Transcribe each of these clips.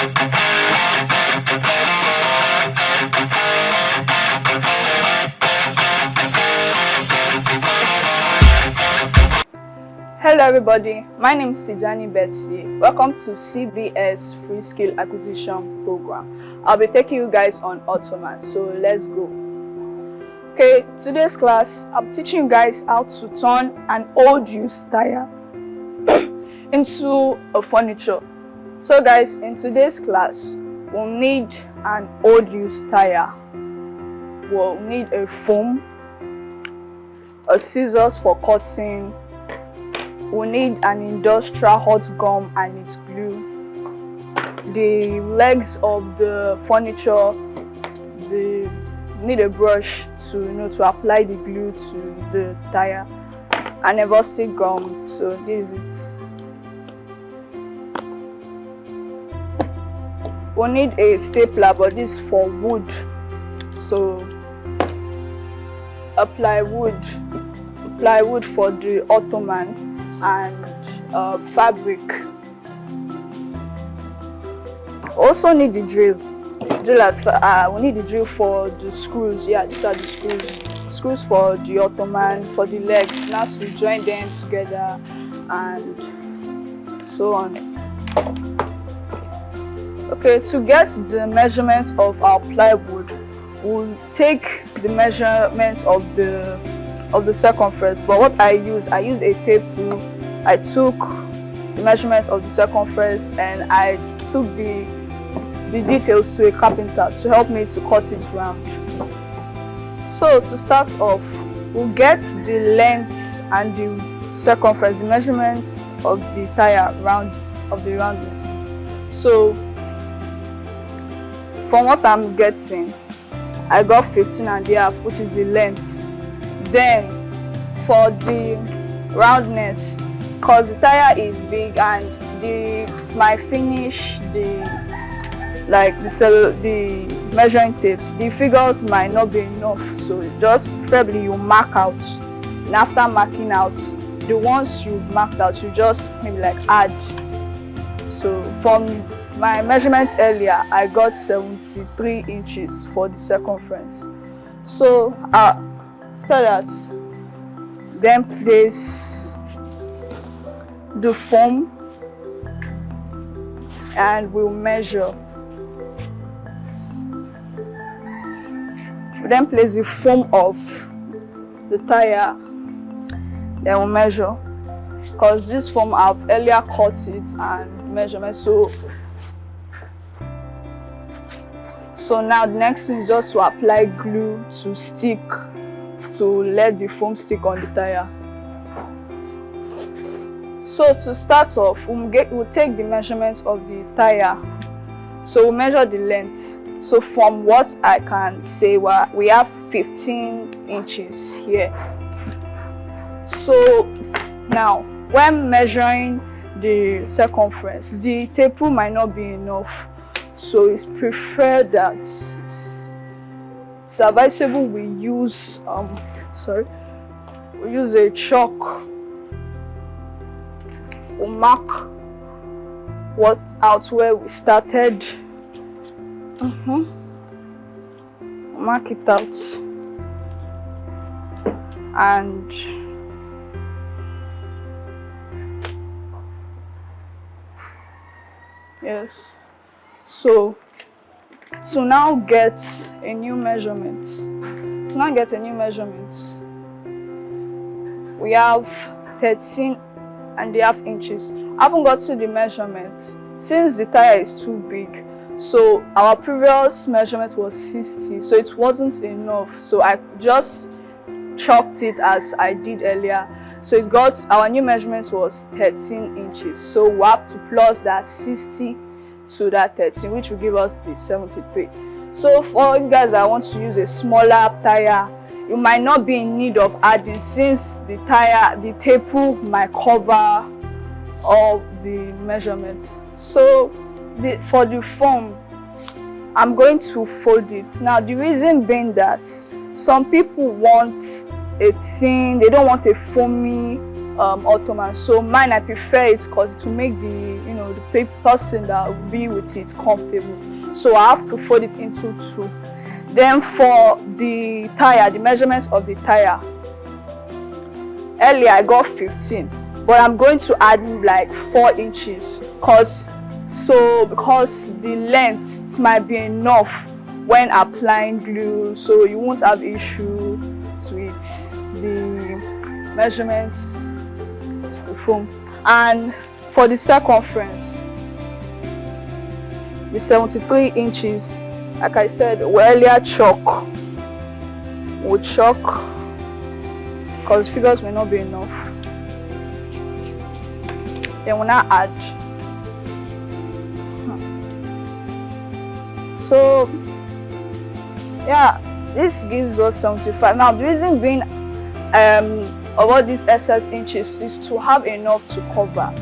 Hello everybody, my name is Tijani Betsy. Welcome to CBS Free Skill Acquisition Program. I'll be taking you guys on Ottomam, so let's go. Okay, today's class, I'm teaching you guys how to turn an old used tire into a furniture. So guys, in today's class, we'll need an old used tire. We'll need a foam, a scissors for cutting. We need an industrial hot gum and its glue. The legs of the furniture, they need a brush to apply the glue to the tire, and a rustic gum. So this is it. We need a stapler, but this is for wood. So plywood for the Ottomam, and fabric. Also need the drill. We need the drill for the screws. Yeah, these are the screws for the Ottomam, for the legs. Now to join them together and so on. Okay, to get the measurements of our plywood, we'll take the measurements of the circumference, but what I used a tape rule. I took the measurements of the circumference and I took the details to a carpenter to help me to cut it round. So to start off, we'll get the length and the circumference, the measurements of the tire roundness. So from what I'm getting, I got 15.5, which is the length. Then for the roundness, because the tire is big and my finish, the measuring tapes, the figures might not be enough, so just preferably you mark out, and after marking out the ones you've marked out, you just maybe add. So from my measurements earlier, I got 73 inches for the circumference. So after that, then place the foam and we'll measure. Then place the foam of the tire, then we'll measure, because this foam I've earlier cut it and measurement. So now the next thing is just to apply glue to let the foam stick on the tire. So to start off, we'll take the measurements of the tire. So we'll measure the length. So from what I can say, we have 15 inches here. So now when measuring the circumference, the tape rule might not be enough. So it's preferred that it's advisable we use a chalk. We'll mark out where we started. Mark it out, and yes. So to now get a new measurement, we have 13.5 inches. I haven't got to the measurement since the tire is too big. So our previous measurement was 60, so it wasn't enough. So I just chalked it as I did earlier. So our new measurement was 13 inches. So we have to plus that 60 to that 13, which will give us the 73. So for you guys that want to use a smaller tire, you might not be in need of adding, since the tape rule might cover all the measurements. So for the foam, I'm going to fold it. Now the reason being that some people want a thin, they don't want a foamy Ottomam. So mine, I prefer it because to make the the person that will be with it comfortable. So I have to fold it into two. Then for the tire, the measurements of the tire, earlier I got 15, but I'm going to add like 4 inches because the length might be enough when applying glue, so you won't have issue with the measurements of foam. And for the circumference, the 73 inches, like I said, we'll earlier chalk. We'll chalk because figures may not be enough. Then we'll not add. So yeah, this gives us 75. Now the reason being about these excess inches is to have enough to cover.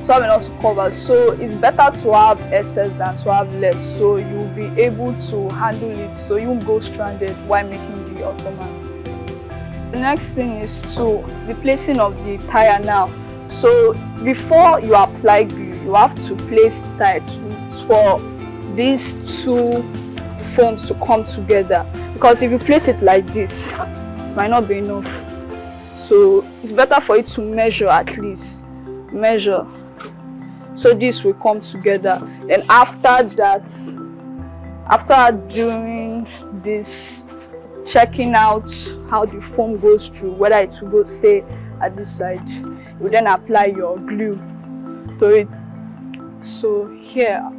So it's better to have excess than to have less, so you'll be able to handle it, so you won't go stranded while making the Ottomam. The next thing is the placing of the tire now. So before you apply glue, you have to place tire for these two foams to come together, because if you place it like this, it might not be enough. So it's better for you to measure, at least measure, so this will come together. Then after that, after doing this, checking out how the foam goes through, whether it will stay at this side, you then apply your glue to it. So here,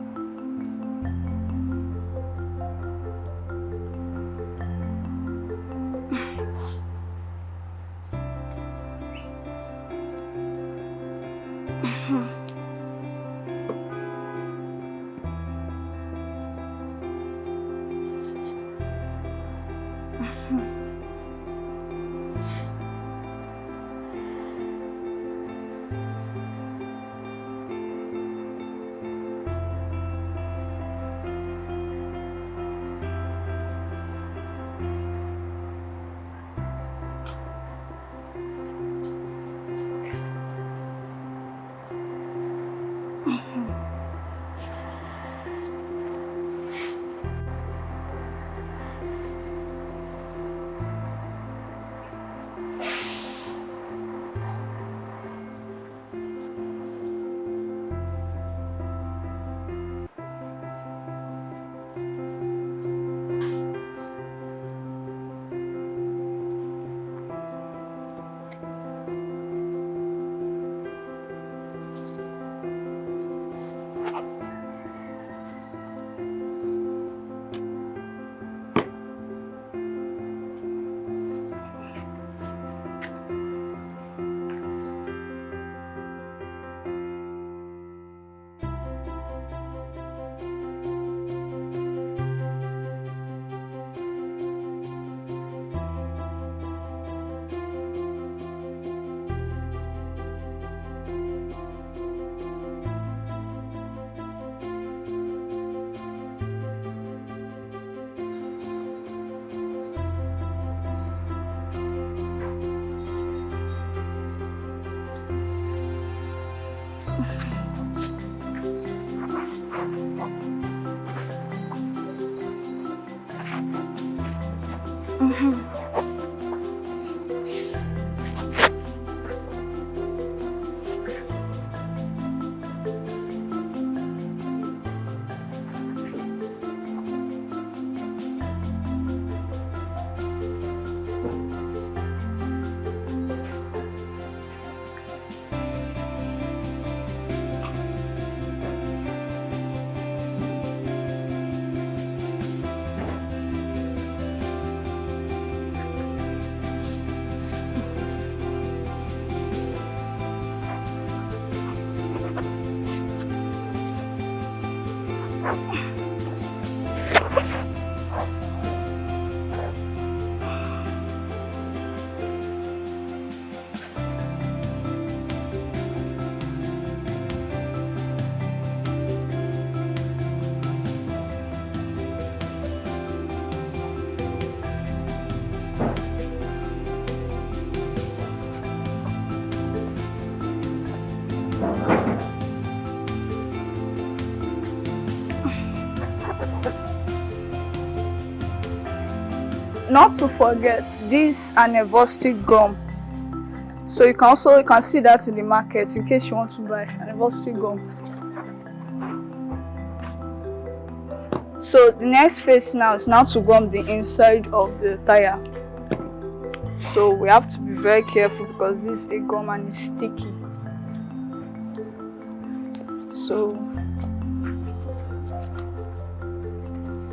not to forget this anniversary gum. So you can see that in the market in case you want to buy anniversary gum. So the next phase now is to gum the inside of the tire. So we have to be very careful because this is a gum and it's sticky. So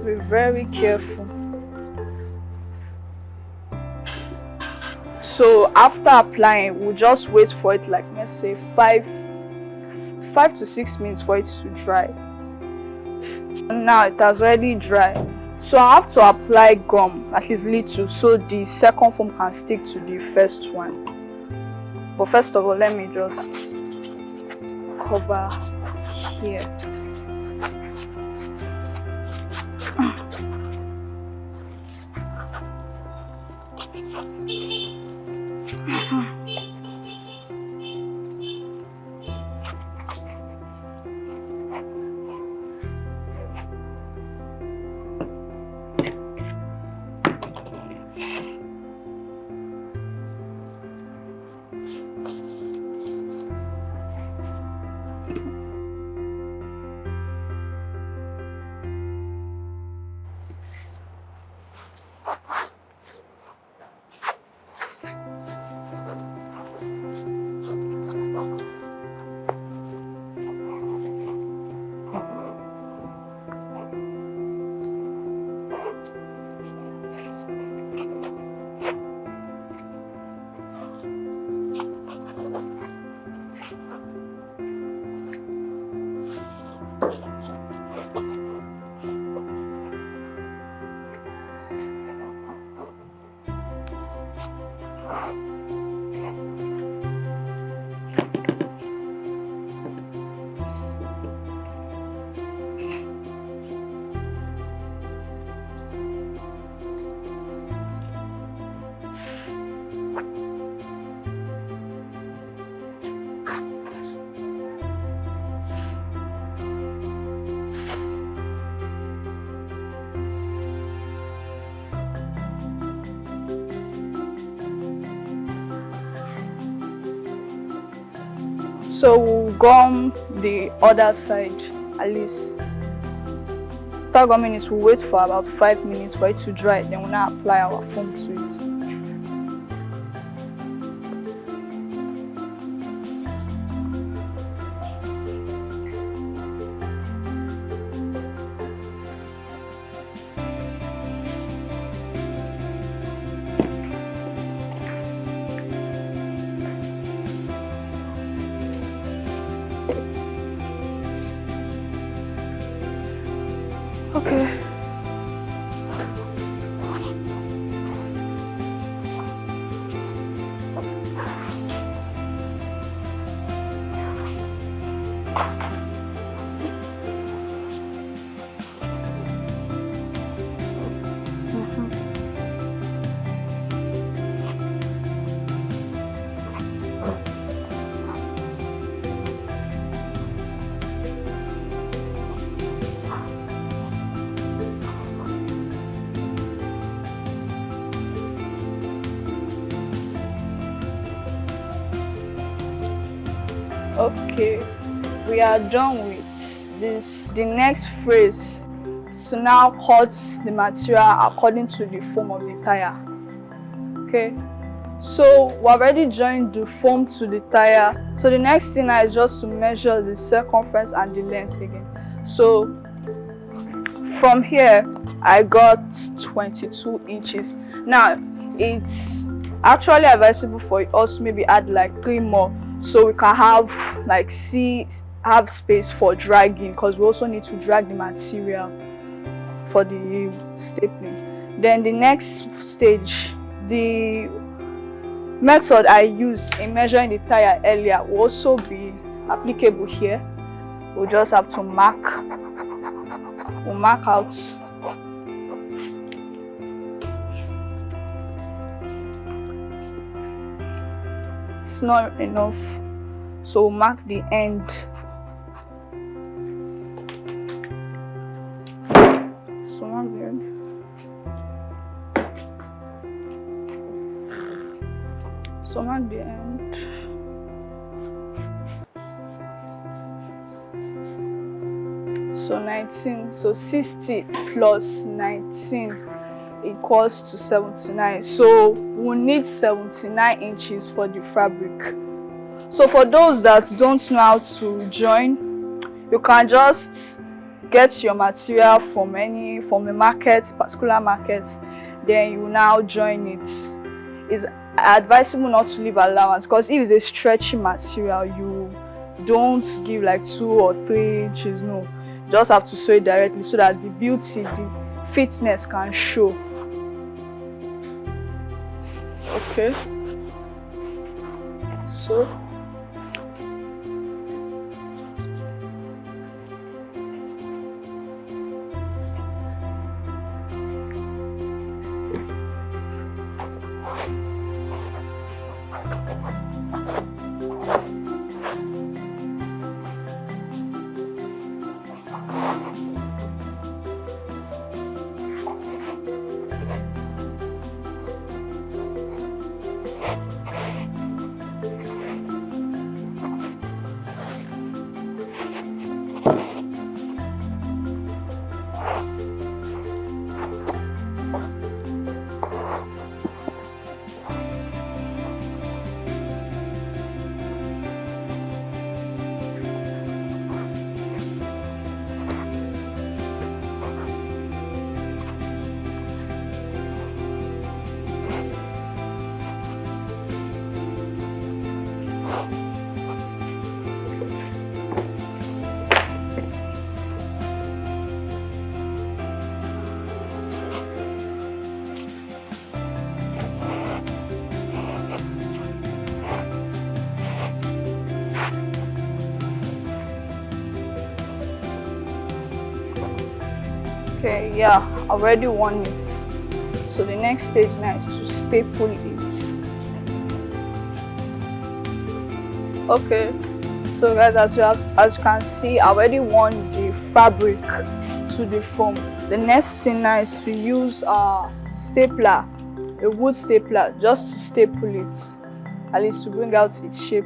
be very careful. So after applying, we'll just wait for it, like let's say 5 to 6 minutes for it to dry. Now it has already dried. So I have to apply gum, at least little, so the second foam can stick to the first one. But first of all, let me just cover here. So we'll gum the other side at least. After gumming it, we'll wait for about 5 minutes for it to dry. Then we'll now apply our foam to it. Okay. Okay, we are done with this. The next phase is to now cut the material according to the form of the tire. Okay, so we already joined the foam to the tire. So the next thing now is just to measure the circumference and the length again. So from here I got 22 inches. Now it's actually advisable for us to maybe add like 3 more, so we can have like have space for dragging, because we also need to drag the material for the stapling. Then the next stage, the method I used in measuring the tire earlier will also be applicable here. We'll just have to mark out it's not enough, so we'll mark the end. So mark the end. So mark the end. So 19. So 60 plus 19 equals to 79. So we need 79 inches for the fabric. So for those that don't know how to join, you can just get your material from a market, particular market, then you now join it. It's advisable not to leave allowance, because if it's a stretchy material, you don't give like 2 or 3 inches. No, you just have to sew it directly so that the beauty, the fitness can show. Okay, so okay, yeah, I already won it. So the next stage now is to staple it. Okay, so guys, as you can see, I already won the fabric to the foam. The next thing now is to use a stapler, a wood stapler, just to staple it, at least to bring out its shape.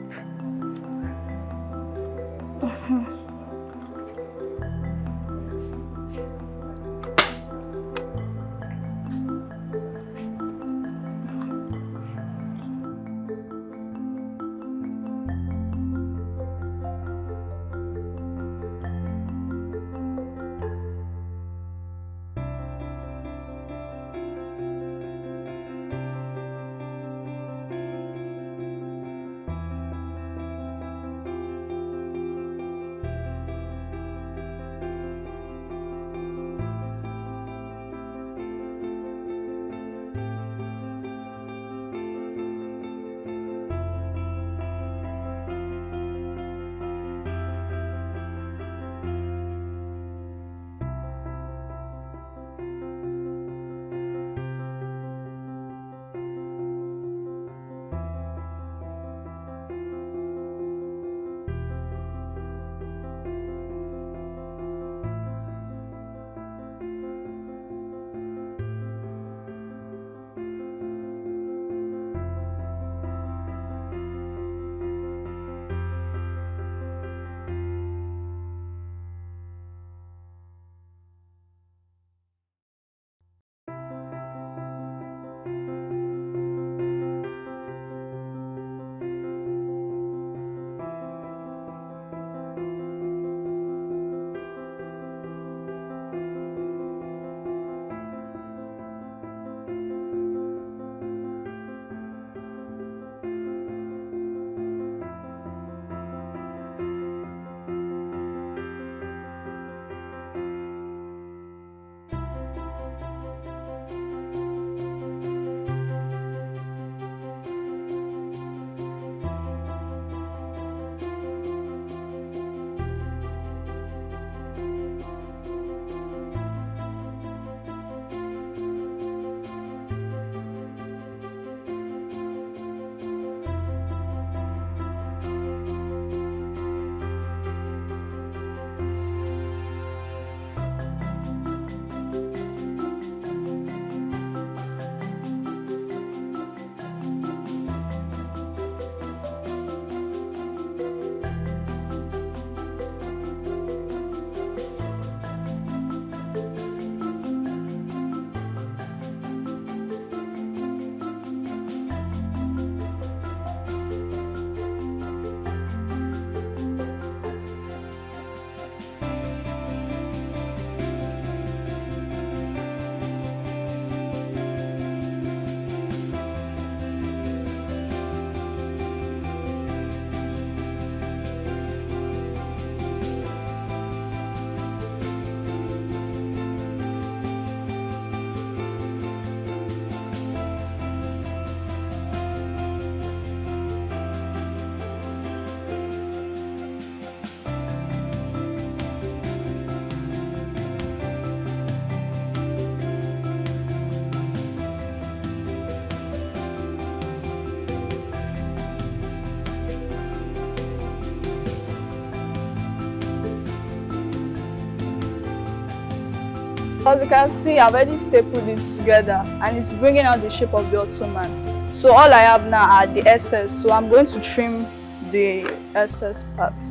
As you can see, I've already stapled it together and it's bringing out the shape of the Ottoman. So all I have now are the excess, so I'm going to trim the excess parts.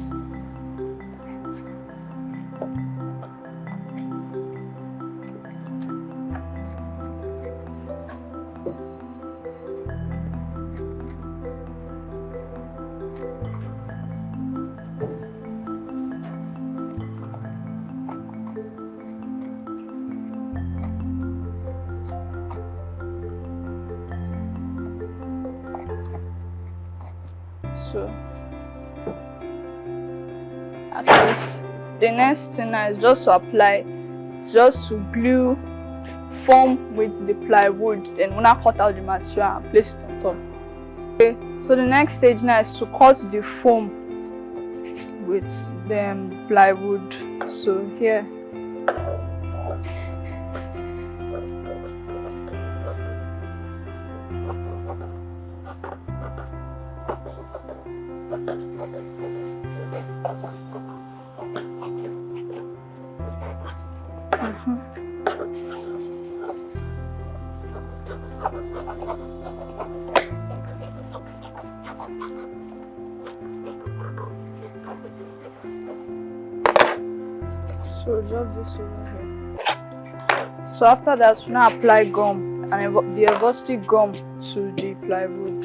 So at least the next thing now is just to apply, just to glue foam with the plywood, then when I cut out the material and place it on top. Okay, so the next stage now is to cut the foam with the plywood. So here, so just this over here. So after that, we now apply gum and the elastic gum to the plywood.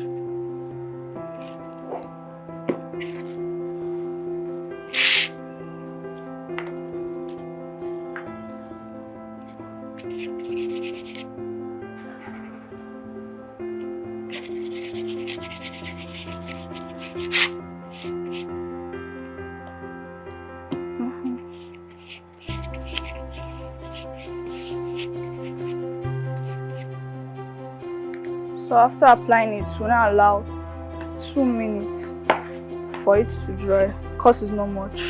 So after applying it, we now allow 2 minutes for it to dry, because it's not much.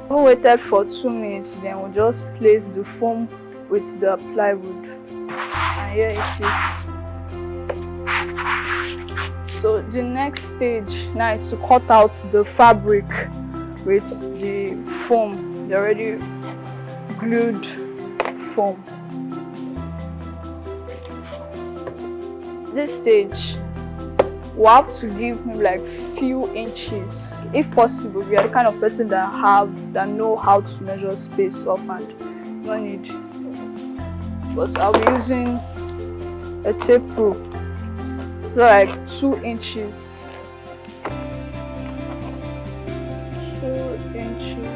We waited for 2 minutes, then we'll just place the foam with the plywood, and here it is. So the next stage now is to cut out the fabric with the foam, the already glued foam. This stage, we have to give him like few inches, if possible. We are the kind of person that know how to measure space offhand. No need. But I'll be using a tape rule, like 2 inches. 2 inches.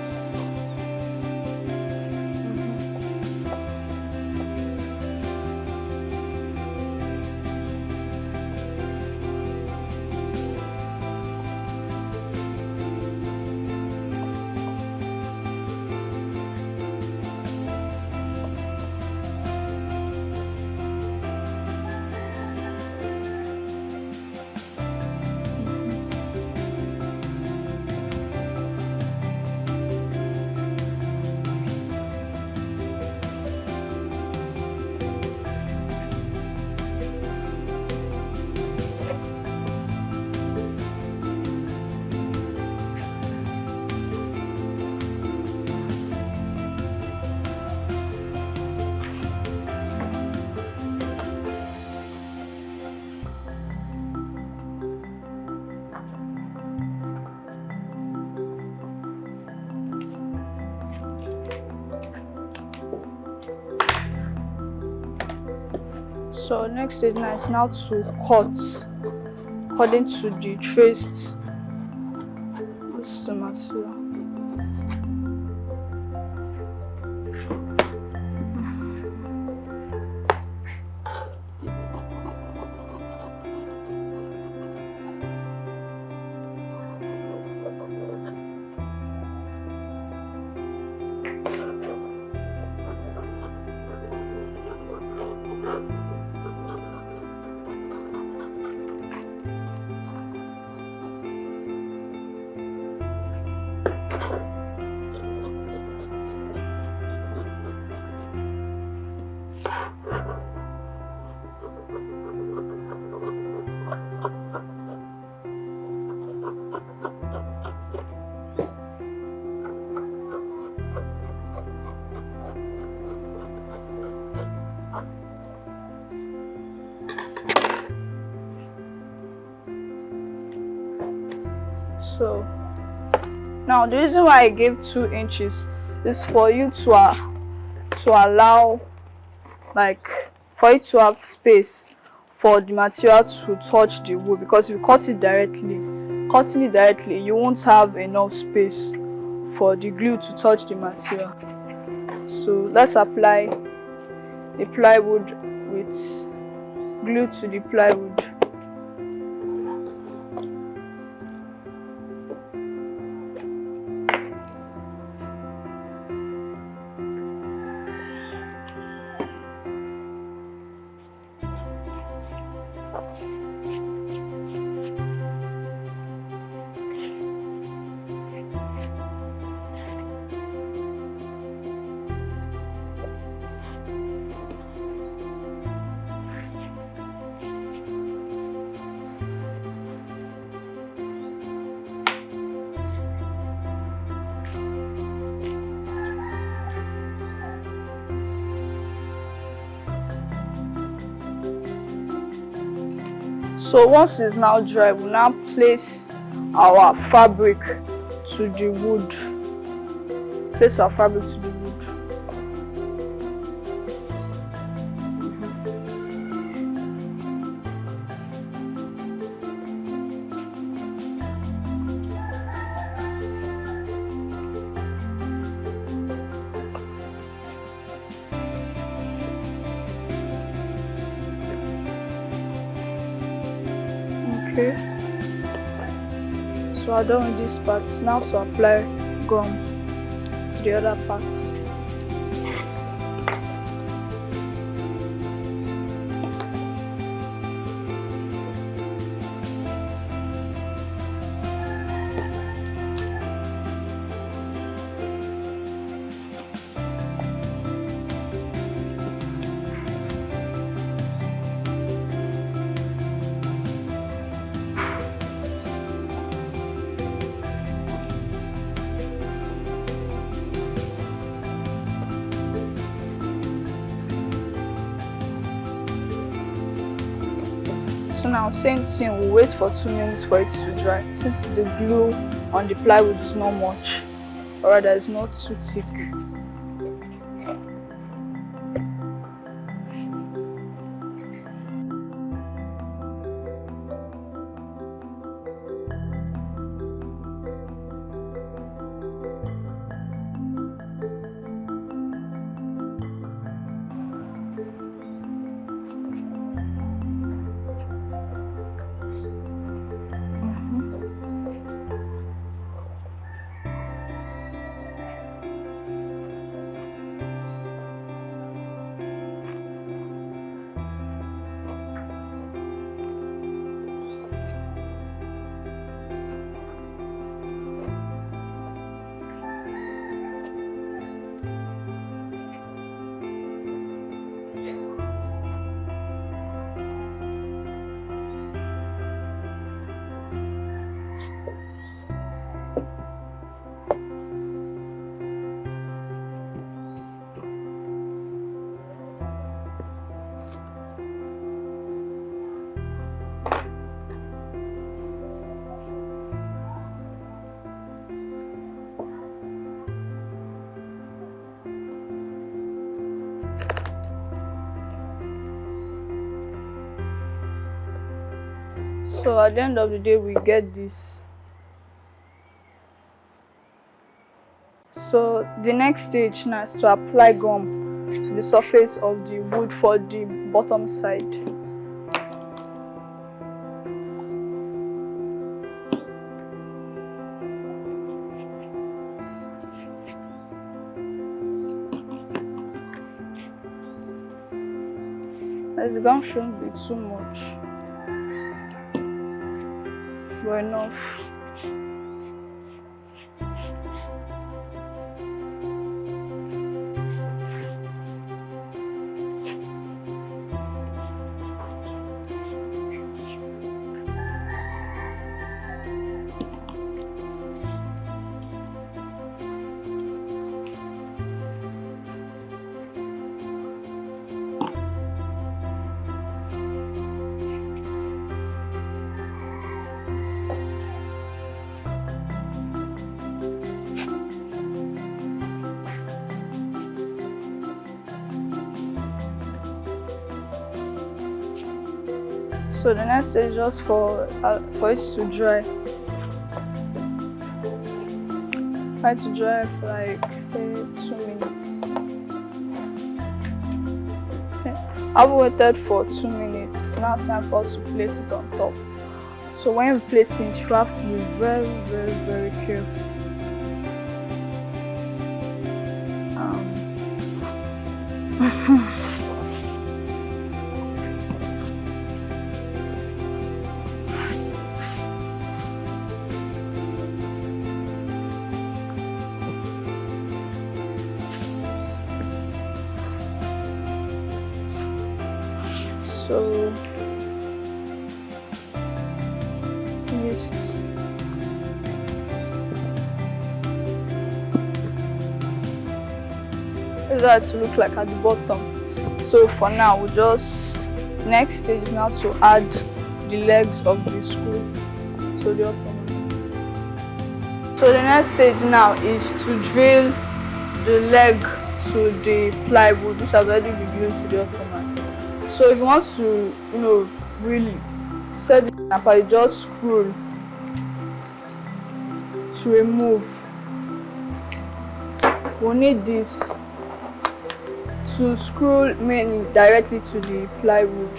So next stage now is now to cut according to the traced. This is the material. So now the reason why I gave 2 inches is for you to allow, like, for it to have space for the material to touch the wood, because if you cutting it directly, you won't have enough space for the glue to touch the material. So let's apply the plywood with glue to the plywood. So once it's now dry, we'll now place our fabric to the wood. Place our fabric to the wood. Okay, so I'm done with this part. Now to apply gum to the other parts. So now same thing, we'll wait for 2 minutes for it to dry, since the glue on the plywood is not much, or rather it's not too thick. So at the end of the day, we get this. So the next stage now is to apply gum to the surface of the wood for the bottom side. The gum shouldn't be too much, but enough. So the next stage is just for it to dry. Try to dry for like say 2 minutes. Okay. I've waited for 2 minutes. It's now time for us to place it on top. So when you place it, you have to be very, very, very careful. So yeast. This is how it look like at the bottom. So for now, we just next stage is now to add the legs of the screw to the Ottomam. So the next stage now is to drill the leg to the plywood, which has already been glued to the Ottomam. So if you want to, really set it up, you just screw to remove. We'll need this to screw mainly directly to the plywood.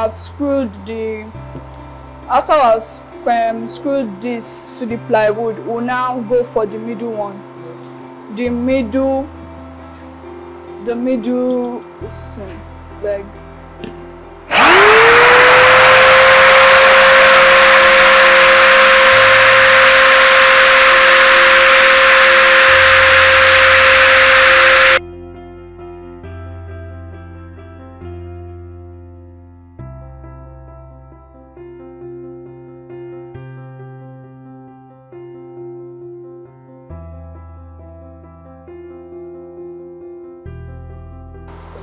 have screwed screwed this to the plywood, we'll now go for the middle one. The middle leg.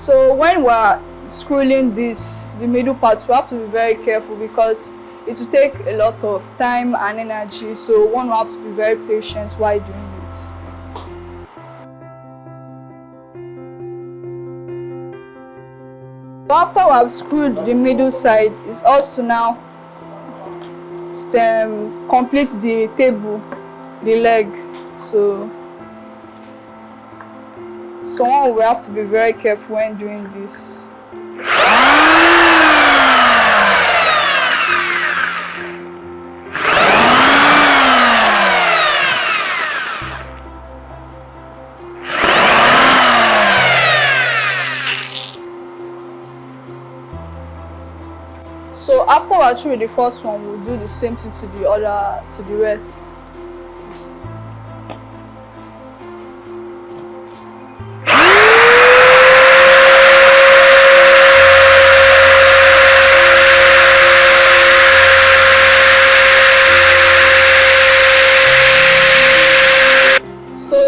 So when we're scrolling the middle part, we have to be very careful because it will take a lot of time and energy. So one will have to be very patient while doing this. So after we have screwed the middle side, it's also now complete the table, the leg. So one will have to be very careful when doing this. So after we're through with the first one, we'll do the same thing to the rest. So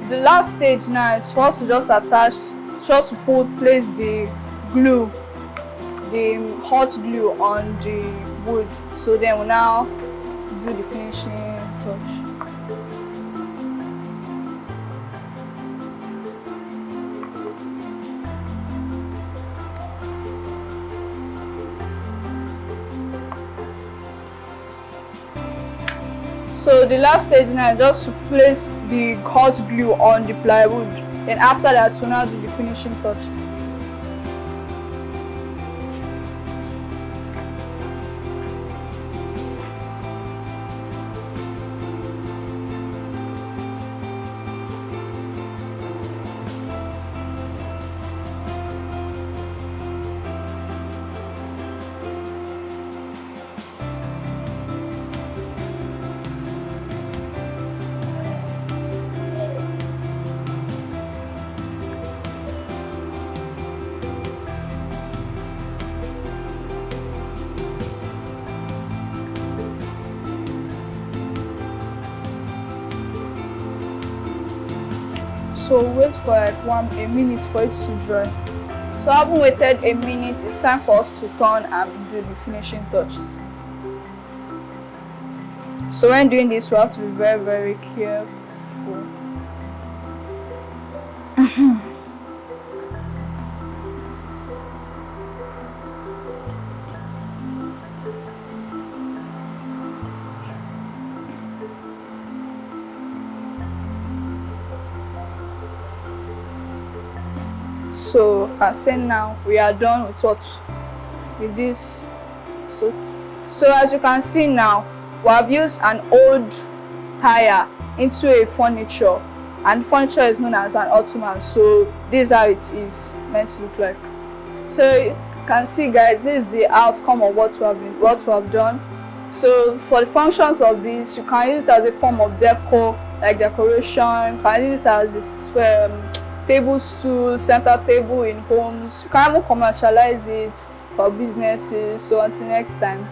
the last stage now is for us to just place the glue, the hot glue on the wood. So then we'll now do the finishing touch. So the last stage now is just to place the hot glue on the plywood. Then after that, we'll now do the finishing touch. So wait for like a minute for it to dry. So having waited a minute, it's time for us to turn and do the finishing touches. So when doing this, we have to be very, very careful. So as said, now we are done with this. So as you can see now, we have used an old tire into a furniture, and furniture is known as an Ottomam. So this is how it is meant to look like. So you can see, guys, this is the outcome of what we have done. So for the functions of this, you can use it as a form of decor, like decoration. You can use it as this table stool, center table in homes. You can even commercialize it for businesses. So until next time.